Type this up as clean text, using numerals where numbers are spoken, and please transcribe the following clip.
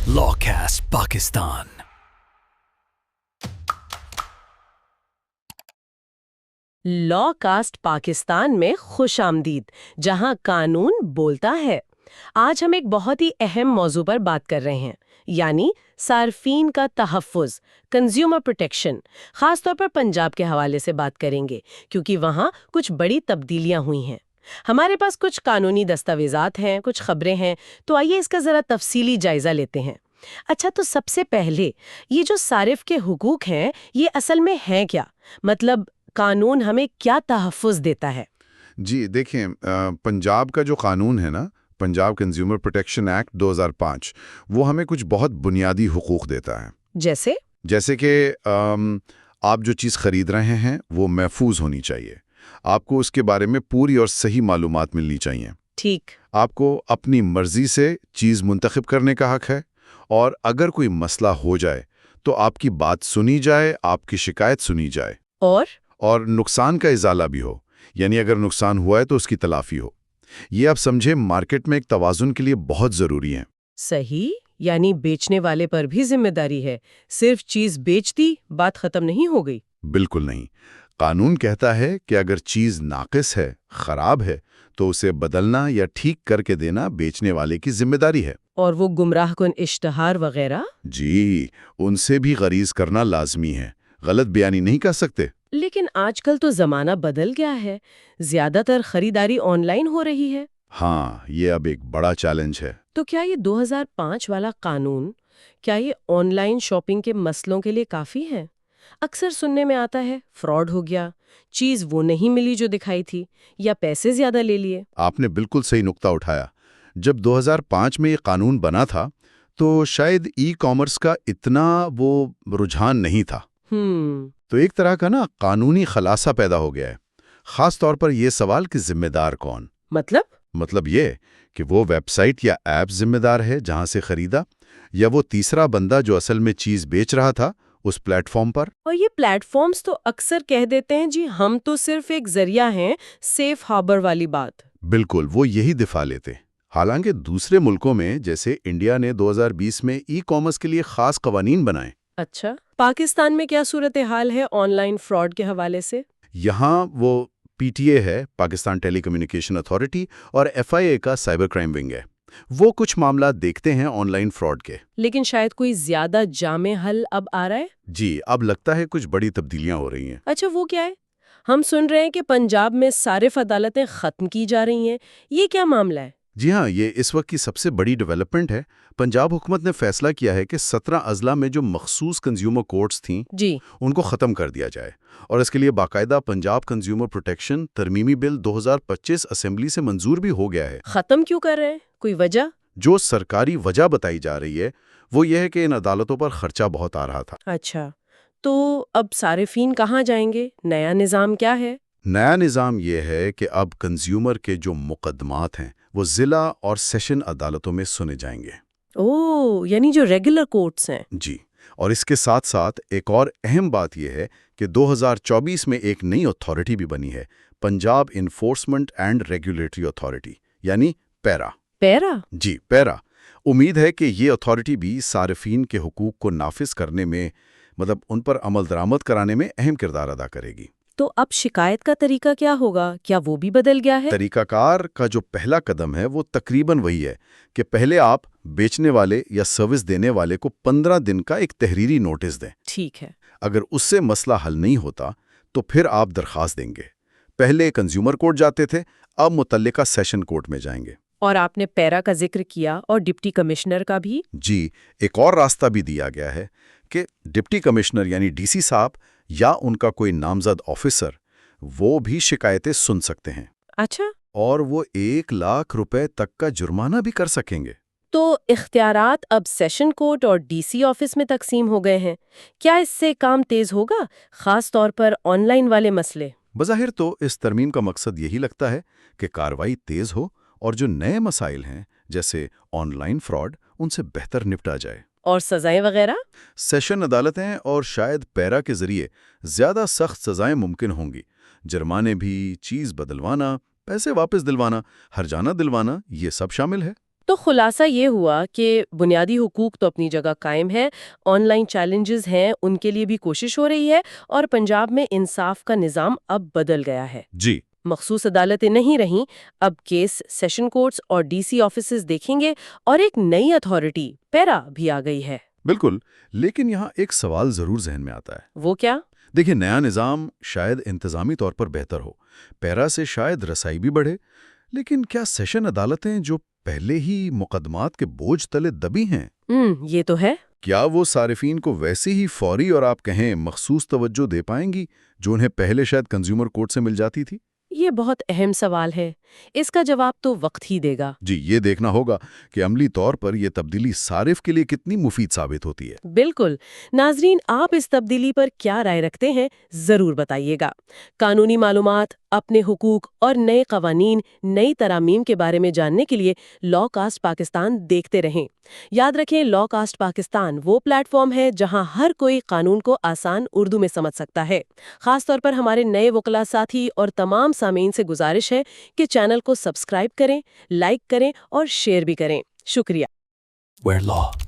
Lawcast Pakistan. Lawcast Pakistan में खुश आमदीद, जहां कानून बोलता है। आज हम एक बहुत ही अहम मौजू पर बात कर रहे हैं, यानी सार्फिन का तहफ़्फ़ुज़, कंज्यूमर प्रोटेक्शन। ख़ास तौर पर पंजाब के हवाले से बात करेंगे, क्योंकि वहाँ कुछ बड़ी तब्दीलियाँ हुई हैं। हमारे पास कुछ कानूनी दस्तावेज़ात हैं, कुछ खबरें हैं, तो आइए इसका ज़रा तफसीली जायज़ा लेते हैं। अच्छा, तो सबसे पहले ये जो सारिफ के हुकूक हैं, ये असल में हैं क्या? मतलब कानून हमें क्या तहफ़्फ़ुज़ देता है? जी देखिए, पंजाब का जो कानून है ना, पंजाब कंज्यूमर प्रोटेक्शन एक्ट 2005, वो हमें कुछ बहुत बुनियादी हुकूक देता है। जैसे? जैसे कि आप जो चीज़ खरीद रहे हैं वो महफूज होनी चाहिए। आपको उसके बारे में पूरी और सही मालूमात मिलनी चाहिए। ठीक। आपको अपनी मर्जी से चीज़ मुंतखब करने का हक है, और अगर कोई मसला हो जाए तो आपकी बात सुनी जाए, आपकी शिकायत सुनी जाए, और नुकसान का इजाला भी हो, यानी अगर नुकसान हुआ है तो उसकी तलाफी हो। ये आप समझे, मार्केट में एक तवाज़ुन के लिए बहुत ज़रूरी है। सही, यानी बेचने वाले पर भी जिम्मेदारी है। सिर्फ चीज बेच दी, बात खत्म नहीं हो गई। बिल्कुल नहीं। कानून कहता है कि अगर चीज़ नाक़िस है, ख़राब है, तो उसे बदलना या ठीक करके देना बेचने वाले की जिम्मेदारी है। और वो गुमराहकुन इश्तहार वगैरह? जी, उनसे भी गरीज करना लाजमी है। गलत बयानी नहीं कर सकते। लेकिन आजकल तो जमाना बदल गया है, ज्यादातर खरीदारी ऑनलाइन हो रही है। हाँ, ये अब एक बड़ा चैलेंज है। तो क्या ये 2005 वाला कानून, क्या ये ऑनलाइन शॉपिंग के मसलों के लिए काफी है? अक्सर सुनने में आता है फ्रॉड हो गया, चीज वो नहीं मिली जो दिखाई थी, या पैसे ज्यादा ले लिए। आपने बिल्कुल सही नुक्ता उठाया। जब 2005 में ये कानून बना था, तो शायद ई कॉमर्स का इतना वो रुझान नहीं था। तो एक तरह का ना कानूनी खलासा पैदा हो गया है। खास तौर पर यह सवाल कि जिम्मेदार कौन। मतलब ये कि वो वेबसाइट या ऐप जिम्मेदार है जहां से खरीदा, या वो तीसरा बंदा जो असल में चीज बेच रहा था उस प्लेटफॉर्म पर। और ये प्लेटफॉर्म्स तो अक्सर कह देते हैं जी हम तो सिर्फ एक जरिया हैं, सेफ हार्बर वाली बात। बिल्कुल, वो यही दिफा लेते। हालांकि दूसरे मुल्कों में, जैसे इंडिया ने 2020 में ई कॉमर्स के लिए खास कवानीन बनाए। अच्छा, पाकिस्तान में क्या सूरत हाल है ऑनलाइन फ्रॉड के हवाले से? यहाँ वो पीटीए है, पाकिस्तान टेलीकम्युनिकेशन अथॉरिटी, और एफआईए का साइबर क्राइम विंग है। वो कुछ मामला देखते हैं ऑनलाइन फ्रॉड के। लेकिन शायद कोई ज्यादा जामे हल अब आ रहा है। जी, अब लगता है कुछ बड़ी तब्दीलियां हो रही हैं। अच्छा, वो क्या है? हम सुन रहे हैं कि पंजाब में सारिफ अदालतें खत्म की जा रही हैं। ये क्या मामला है? जी हाँ, ये इस वक्त की सबसे बड़ी डेवलपमेंट है। पंजाब हुकूमत ने फैसला किया है कि 17 अजला में जो मखसूस कंज्यूमर कोर्ट्स थीं, जी। उनको ख़त्म कर दिया जाए, और इसके लिए बाकायदा पंजाब कंज्यूमर प्रोटेक्शन तरमीमी बिल 2025 असेंबली से मंजूर भी हो गया है। खत्म क्यों कर रहे हैं? कोई वजह? जो सरकारी वजह बताई जा रही है वो ये है कि इन अदालतों पर खर्चा बहुत आ रहा था। अच्छा, तो अब सारिफीन कहाँ जाएंगे? नया निज़ाम क्या है? नया निज़ाम ये है कि अब कंज्यूमर के जो मुकदमात हैं वो ज़िला और सेशन अदालतों में सुने जाएंगे। ओह, यानी जो रेगुलर कोर्ट्स हैं। जी, और इसके साथ साथ एक और अहम बात यह है कि 2024 में एक नई अथॉरिटी भी बनी है, Punjab enforcement and regulatory authority, यानी पैरा। पैरा? जी, पैरा। उम्मीद है कि ये अथॉरिटी भी सारिफीन के हुकूक को नाफिज करने में, मतलब उन पर अमल दरामद कराने में अहम किरदार अदा करेगी। तो अब शिकायत का तरीका क्या होगा? क्या वो भी बदल गया है? तरीकाकार का जो पहला कदम है वो तकरीबन वही है कि पहले आप बेचने वाले या सर्विस देने वाले को 15 दिन का एक तहरीरी नोटिस दें। ठीक है। अगर उससे मसला हल नहीं होता तो फिर आप दरखास्त देंगे। पहले कंज्यूमर कोर्ट जाते थे, अब मुतल्लिका सेशन कोर्ट में जाएंगे। और आपने पैरा का जिक्र किया, और डिप्टी कमिश्नर का भी। जी, एक और रास्ता भी दिया गया है कि डिप्टी कमिश्नर यानी डीसी साहब या उनका कोई नामजद ऑफिसर, वो भी शिकायतें सुन सकते हैं। अच्छा, और वो 1 लाख रुपए तक का जुर्माना भी कर सकेंगे। तो इख्तियारात अब सेशन कोर्ट और डीसी ऑफिस में तकसीम हो गए हैं। क्या इससे काम तेज होगा, खास तौर पर ऑनलाइन वाले मसले? बज़ाहिर तो इस तरमीम का मकसद यही लगता है कि कार्रवाई तेज हो और जो नए मसाइल हैं जैसे ऑनलाइन फ्रॉड, उनसे बेहतर निपटा जाए। और सजाएं वगैरह? सेशन अदालतें और शायद पैरा के जरिए ज्यादा सख्त सजाएं मुमकिन होंगी। जुर्माने भी, चीज बदलवाना, पैसे वापस दिलवाना, हर्जाना दिलवाना, ये सब शामिल है। تو خلاصہ یہ ہوا کہ بنیادی حقوق تو اپنی جگہ قائم ہے، آن لائن چیلنجز ہیں، ان کے لیے بھی کوشش ہو رہی ہے، اور پنجاب میں انصاف کا نظام اب بدل گیا ہے۔ جی، مخصوص عدالتیں نہیں رہیں، اب کیس سیشن کورٹس اور ڈی سی آفیسز دیکھیں گے، اور ایک نئی اتھارٹی پیرا بھی آ گئی ہے۔ بالکل، لیکن یہاں ایک سوال ضرور ذہن میں آتا ہے۔ وہ کیا؟ دیکھیں، نیا نظام شاید انتظامی طور پر بہتر ہو، پیرا سے شاید رسائی بھی بڑھے، لیکن کیا سیشن عدالتیں جو پہلے ہی مقدمات کے بوجھ تلے دبی ہیں، یہ تو ہے۔ کیا وہ صارفین کو ویسے ہی فوری اور آپ کہیں مخصوص توجہ دے پائیں گی جو انہیں پہلے شاید کنزیومر کورٹ سے مل جاتی تھی؟ یہ بہت اہم سوال ہے، اس کا جواب تو وقت ہی دے گا۔ جی، یہ دیکھنا ہوگا کہ عملی طور پر یہ تبدیلی صارف کے لیے کتنی مفید ثابت ہوتی ہے۔ بالکل۔ ناظرین، آپ اس تبدیلی پر کیا رائے رکھتے ہیں؟ ضرور بتائیے گا۔ قانونی معلومات، اپنے حقوق اور نئے قوانین، نئی ترامیم کے بارے میں جاننے کے لیے لا کاسٹ پاکستان دیکھتے رہیں۔ یاد رکھیں، لا کاسٹ پاکستان وہ پلیٹ فارم ہے جہاں ہر کوئی قانون کو آسان اردو میں سمجھ سکتا ہے۔ خاص طور پر ہمارے نئے وکلا ساتھی اور تمام سامعین سے گزارش ہے کہ چینل کو سبسکرائب کریں، لائک کریں اور شیئر بھی کریں۔ شکریہ۔ Where law